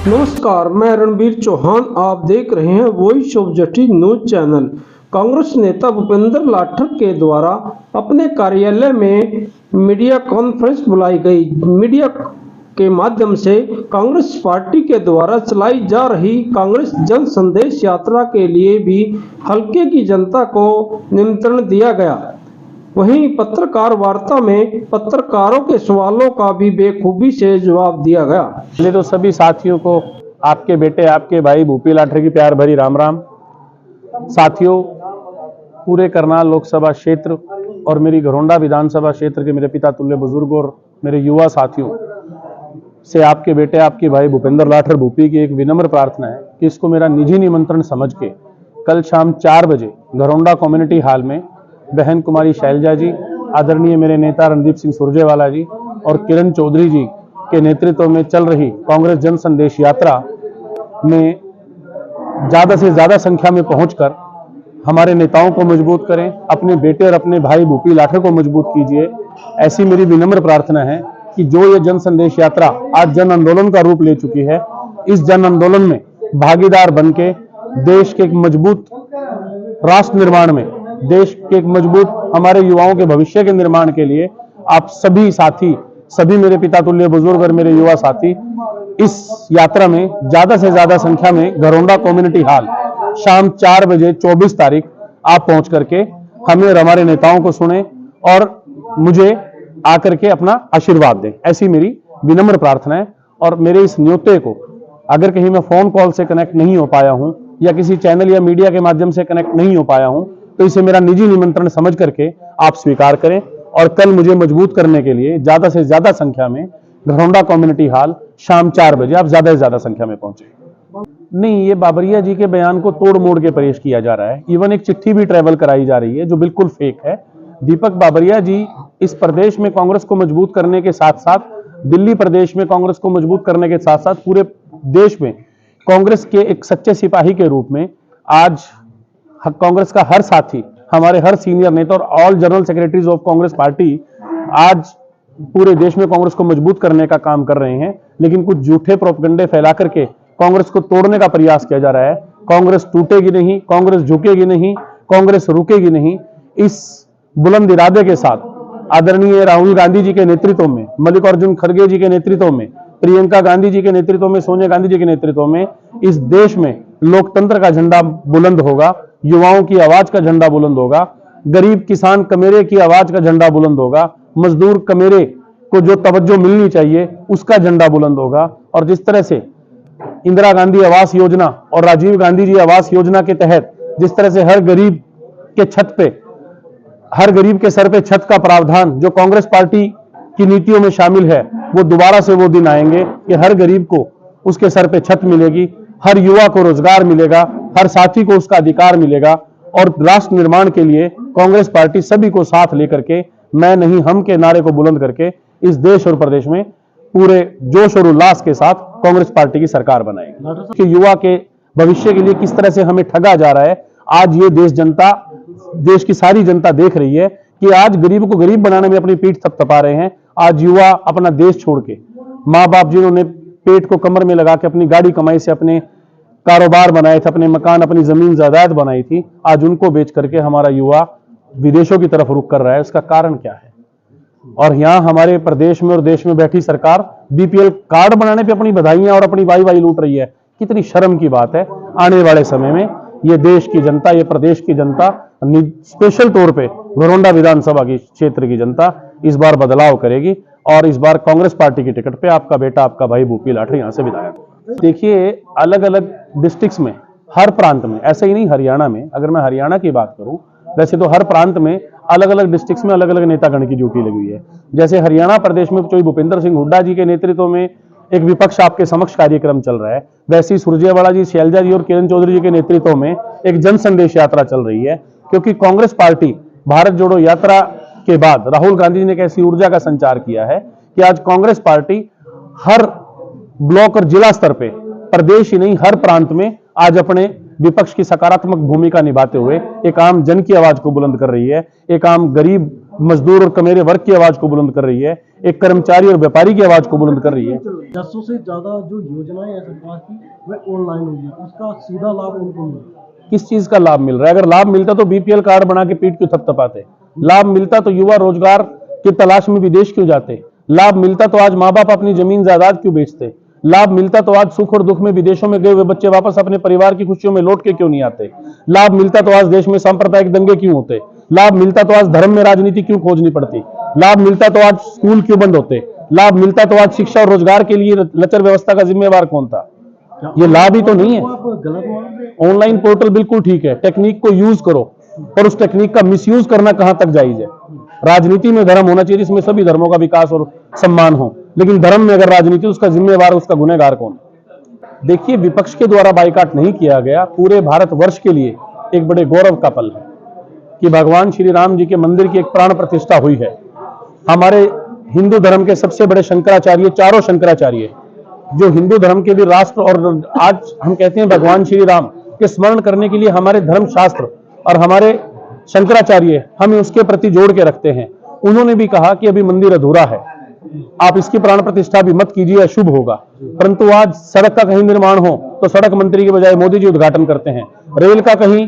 नमस्कार, मैं रणबीर चौहान। आप देख रहे हैं वॉइस ऑफ जटी न्यूज चैनल। कांग्रेस नेता भूपेंद्र लाठर के द्वारा अपने कार्यालय में मीडिया कॉन्फ्रेंस बुलाई गई। मीडिया के माध्यम से कांग्रेस पार्टी के द्वारा चलाई जा रही कांग्रेस जन संदेश यात्रा के लिए भी हलके की जनता को निमंत्रण दिया गया। वहीं पत्रकार वार्ता में पत्रकारों के सवालों का भी बेखूबी से जवाब दिया गया। पहले तो सभी साथियों को आपके बेटे आपके भाई भूपी लाठर की प्यार भरी राम राम। साथियों, पूरे करनाल लोकसभा क्षेत्र और मेरी घरौंडा विधानसभा क्षेत्र के मेरे पिता तुल्य बुजुर्ग और मेरे युवा साथियों से आपके बेटे आपके भाई भूपेंद्र लाठर भूपी की एक विनम्र प्रार्थना है कि इसको मेरा निजी निमंत्रण समझ के कल शाम 4 बजे घरौंडा कम्युनिटी हॉल में बहन कुमारी शैलजा जी, आदरणीय मेरे नेता रणदीप सिंह सुरजेवाला जी और किरण चौधरी जी के नेतृत्व में चल रही कांग्रेस जन संदेश यात्रा में ज्यादा से ज्यादा संख्या में पहुंचकर हमारे नेताओं को मजबूत करें, अपने बेटे और अपने भाई भूपी लाठर को मजबूत कीजिए। ऐसी मेरी विनम्र प्रार्थना है कि जो ये जन संदेश यात्रा आज जन आंदोलन का रूप ले चुकी है, इस जन आंदोलन में भागीदार बनके देश के एक मजबूत राष्ट्र निर्माण में, देश के एक मजबूत हमारे युवाओं के भविष्य के निर्माण के लिए आप सभी साथी, सभी मेरे पिता तुल्य बुजुर्ग और मेरे युवा साथी इस यात्रा में ज्यादा से ज्यादा संख्या में घरौंडा कम्युनिटी हॉल शाम 4 बजे 24 तारीख आप पहुंच करके हमें और हमारे नेताओं को सुने और मुझे आकर के अपना आशीर्वाद दें। ऐसी मेरी विनम्र प्रार्थना है। और मेरे इस न्योते को अगर कहीं मैं फोन कॉल से कनेक्ट नहीं हो पाया हूं या किसी चैनल या मीडिया के माध्यम से कनेक्ट नहीं हो पाया हूं, तो इसे मेरा निजी निमंत्रण समझ करके आप स्वीकार करें और कल मुझे मजबूत करने के लिए ज्यादा से ज्यादा संख्या में घरौंडा कम्युनिटी हॉल शाम 4 बजे आप ज्यादा से ज्यादा संख्या में पहुंचे। नहीं, ये बाबरिया जी के बयान को तोड़ मोड़ के पेश किया जा रहा है। इवन एक चिट्ठी भी ट्रेवल कराई जा रही है जो बिल्कुल फेक है। दीपक बाबरिया जी इस प्रदेश में कांग्रेस को मजबूत करने के साथ साथ, दिल्ली प्रदेश में कांग्रेस को मजबूत करने के साथ साथ पूरे देश में कांग्रेस के एक सच्चे सिपाही के रूप में आज कांग्रेस का हर साथी, हमारे हर सीनियर नेता और all general secretaries of Congress party आज पूरे देश में कांग्रेस को मजबूत करने का काम कर रहे हैं। लेकिन कुछ झूठे प्रोपगंडे फैला करके कांग्रेस को तोड़ने का प्रयास किया जा रहा है। कांग्रेस टूटेगी नहीं, कांग्रेस झुकेगी नहीं, कांग्रेस रुकेगी नहीं। इस बुलंद इरादे के साथ आदरणीय राहुल गांधी जी के नेतृत्व में, मल्लिकार्जुन खड़गे जी के नेतृत्व में, प्रियंका गांधी जी के नेतृत्व में, सोनिया गांधी जी के नेतृत्व में इस देश में लोकतंत्र का झंडा बुलंद होगा, युवाओं की आवाज का झंडा बुलंद होगा, गरीब किसान कमेरे की आवाज का झंडा बुलंद होगा, मजदूर कमेरे को जो तवज्जो मिलनी चाहिए उसका झंडा बुलंद होगा। और जिस तरह से इंदिरा गांधी आवास योजना और राजीव गांधी जी आवास योजना के तहत जिस तरह से हर गरीब के छत पे, हर गरीब के सर पे छत का प्रावधान जो कांग्रेस पार्टी की नीतियों में शामिल है, वो दोबारा से वो दिन आएंगे कि हर गरीब को उसके सर पे छत मिलेगी, हर युवा को रोजगार मिलेगा, हर साथी को उसका अधिकार मिलेगा। और राष्ट्र निर्माण के लिए कांग्रेस पार्टी सभी को साथ लेकर के मैं नहीं हम के नारे को बुलंद करके इस देश और प्रदेश में पूरे जोश और उल्लास के साथ कांग्रेस पार्टी की सरकार बनाएगी। कि युवा के भविष्य के लिए किस तरह से हमें ठगा जा रहा है, आज ये देश की सारी जनता देख रही है कि आज गरीब को गरीब बनाने में अपनी पीठ थपथपा रहे हैं। आज युवा अपना देश छोड़ के, माँ बाप जिन्होंने पेट को कमर में लगा के अपनी गाड़ी कमाई से अपने कारोबार बनाए थे, अपने मकान, अपनी जमीन जायदाद बनाई थी, आज उनको बेच करके हमारा युवा विदेशों की तरफ रुख कर रहा है। उसका कारण क्या है? और यहाँ हमारे प्रदेश में और देश में बैठी सरकार बीपीएल कार्ड बनाने पे अपनी बधाइयां और अपनी वाई लूट रही है। कितनी शर्म की बात है। आने वाले समय में ये देश की जनता, ये प्रदेश की जनता, स्पेशल तौर पे घरौंडा विधानसभा की क्षेत्र की जनता इस बार बदलाव करेगी और इस बार कांग्रेस पार्टी की टिकट पे आपका बेटा, आपका भाई भूपी लाठर यहाँ से विधायक। देखिए, अलग अलग डिस्ट्रिक्ट्स में, हर प्रांत में, ऐसे ही नहीं हरियाणा में, अगर मैं हरियाणा की बात करूं, वैसे तो हर प्रांत में अलग अलग डिस्ट्रिक्ट्स में अलग अलग नेतागण की ड्यूटी लगी हुई है। जैसे हरियाणा प्रदेश में चौधरी भूपेंद्र सिंह हुड्डा जी के नेतृत्व में एक विपक्ष आपके समक्ष कार्यक्रम चल रहा है, वैसे ही सुरजेवाला जी, शैलजा जी और किरण चौधरी जी के नेतृत्व में एक जन संदेश यात्रा चल रही है। क्योंकि कांग्रेस पार्टी भारत जोड़ो यात्रा के बाद राहुल गांधी जी ने एक ऐसी ऊर्जा का संचार किया है कि आज कांग्रेस पार्टी हर ब्लॉक और जिला स्तर पे, प्रदेश ही नहीं हर प्रांत में आज अपने विपक्ष की सकारात्मक भूमिका निभाते हुए एक आम जन की आवाज को बुलंद कर रही है, एक आम गरीब मजदूर और कमेरे वर्ग की आवाज को बुलंद कर रही है, एक कर्मचारी और व्यापारी की आवाज को बुलंद कर रही है। 10 से ज्यादा जो योजनाएं हैं सरकार की वह ऑनलाइन हुई है, उसका सीधा लाभ उनको मिला। किस चीज का लाभ मिल रहा है? अगर लाभ मिलता तो बीपीएल कार्ड बना के पीठ क्यों थपथपाते? लाभ मिलता तो युवा रोजगार की तलाश में विदेश क्यों जाते? लाभ मिलता तो आज माँ बाप अपनी जमीन जायदाद क्यों बेचते? लाभ मिलता तो आज सुख और दुख में विदेशों में गए हुए बच्चे वापस अपने परिवार की खुशियों में लौट के क्यों नहीं आते? लाभ मिलता तो आज देश में सांप्रदायिक दंगे क्यों होते? लाभ मिलता तो आज धर्म में राजनीति क्यों खोजनी पड़ती? लाभ मिलता तो आज स्कूल क्यों बंद होते? लाभ मिलता तो आज शिक्षा और रोजगार के लिए लचर व्यवस्था का जिम्मेवार कौन था? ये लाभ ही तो नहीं है। आप गलत मान रहे हैं। ऑनलाइन पोर्टल बिल्कुल ठीक है, टेक्निक को यूज करो, और उस टेक्निक का मिसयूज करना कहां तक जायज है? राजनीति में धर्म होना चाहिए जिसमें सभी धर्मों का विकास और सम्मान हो, लेकिन धर्म में अगर राजनीति, उसका जिम्मेवार, उसका गुनहगार कौन? देखिए, विपक्ष के द्वारा बाइकाट नहीं किया गया, पूरे भारतवर्ष के लिए एक बड़े गौरव का पल है कि भगवान श्री राम जी के मंदिर की एक प्राण प्रतिष्ठा हुई है। हमारे हिंदू धर्म के सबसे बड़े शंकराचार्य, चारों शंकराचार्य, जो हिंदू धर्म के भी राष्ट्र, और आज हम कहते हैं भगवान श्री राम के स्मरण करने के लिए हमारे धर्म शास्त्र और हमारे शंकराचार्य हमें उसके प्रति जोड़ के रखते हैं। उन्होंने भी कहा कि अभी मंदिर अधूरा है, आप इसकी प्राण प्रतिष्ठा भी मत कीजिए, अशुभ होगा। परंतु आज सड़क का कहीं निर्माण हो तो सड़क मंत्री के बजाय मोदी जी उद्घाटन करते हैं। रेल का कहीं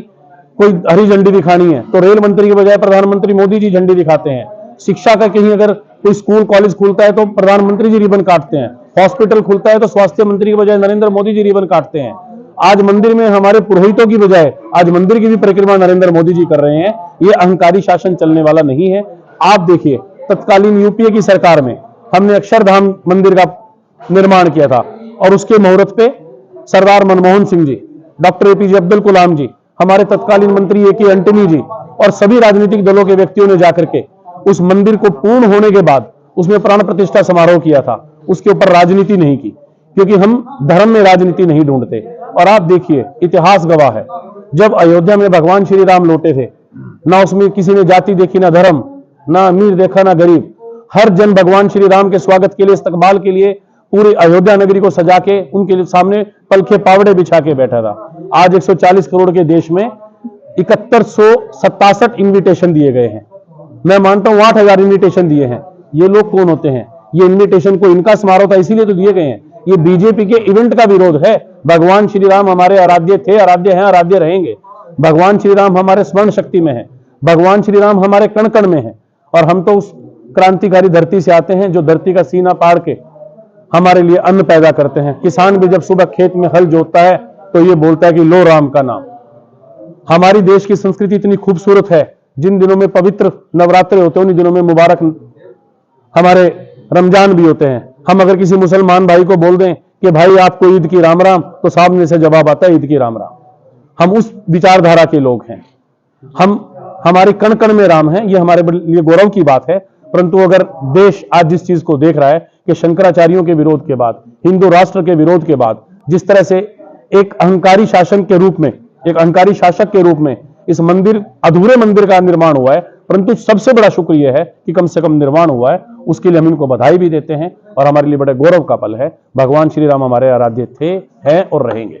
कोई हरी झंडी दिखानी है तो रेल मंत्री के बजाय प्रधानमंत्री मोदी जी झंडी दिखाते हैं। शिक्षा का कहीं अगर कोई स्कूल कॉलेज खुलता है तो प्रधानमंत्री जी रिबन काटते हैं। हॉस्पिटल खुलता है तो स्वास्थ्य मंत्री के बजाय नरेंद्र मोदी जी रिबन काटते हैं। आज मंदिर में हमारे पुरोहितों की बजाय आज मंदिर की भी परिक्रमा नरेंद्र मोदी जी कर रहे हैं। ये अहंकारी शासन चलने वाला नहीं है। आप देखिए, तत्कालीन यूपीए की सरकार में हमने अक्षरधाम मंदिर का निर्माण किया था, और उसके मुहूर्त पे सरदार मनमोहन सिंह जी, डॉक्टर एपीजे अब्दुल कलाम जी, हमारे तत्कालीन मंत्री ए के एंटनी जी और सभी राजनीतिक दलों के व्यक्तियों ने जाकर के उस मंदिर को पूर्ण होने के बाद उसमें प्राण प्रतिष्ठा समारोह किया था। उसके ऊपर राजनीति नहीं की, क्योंकि हम धर्म में राजनीति नहीं ढूंढते। और आप देखिए, इतिहास गवाह है, जब अयोध्या में भगवान श्री राम लौटे थे, ना उसमें किसी ने जाति देखी, ना धर्म, ना अमीर देखा, ना गरीब। हर जन भगवान श्री राम के स्वागत के लिए, इस्तकबाल के लिए पूरी अयोध्या नगरी को सजा के उनके सामने पलखे पावड़े बिछा के बैठा था। आज 140 करोड़ के देश में 7167 इन्विटेशन दिए गए हैं। मैं मानता हूं 8000 इन्विटेशन दिए हैं। ये लोग कौन होते हैं? ये इन्विटेशन को इनका समारोह था इसीलिए तो दिए गए हैं। ये बीजेपी के इवेंट का विरोध है। भगवान श्री राम हमारे आराध्य थे, आराध्य हैं, आराध्य रहेंगे। भगवान श्री राम हमारे स्मरण शक्ति में है। भगवान श्री राम हमारे कण कण में है। और हम तो उस क्रांतिकारी धरती से आते हैं जो धरती का सीना पाड़ के हमारे लिए अन्न पैदा करते हैं। किसान भी जब सुबह खेत में हल जोतता है तो ये बोलता है कि लो राम का नाम। हमारी देश की संस्कृति इतनी खूबसूरत है। जिन दिनों में पवित्र नवरात्रे होते हैं उन्हीं दिनों में मुबारक हमारे रमजान भी होते हैं। हम अगर किसी मुसलमान भाई को बोल दें कि भाई आपको ईद की राम राम, तो सामने से जवाब आता है ईद की राम राम। हम उस विचारधारा के लोग हैं। हमारे कण कण में राम है। ये हमारे लिए गौरव की बात है। परंतु अगर देश आज जिस चीज को देख रहा है कि शंकराचार्यों के विरोध के बाद, हिंदू राष्ट्र के विरोध के बाद, जिस तरह से एक अहंकारी शासन के रूप में, एक अहंकारी शासक के रूप में इस मंदिर, अधूरे मंदिर का निर्माण हुआ है, परंतु सबसे बड़ा शुक्र यह है कि कम से कम निर्माण हुआ है। उसके लिए हम इनको बधाई भी देते हैं और हमारे लिए बड़े गौरव का पल है। भगवान श्री राम हमारे आराध्य थे, हैं और रहेंगे।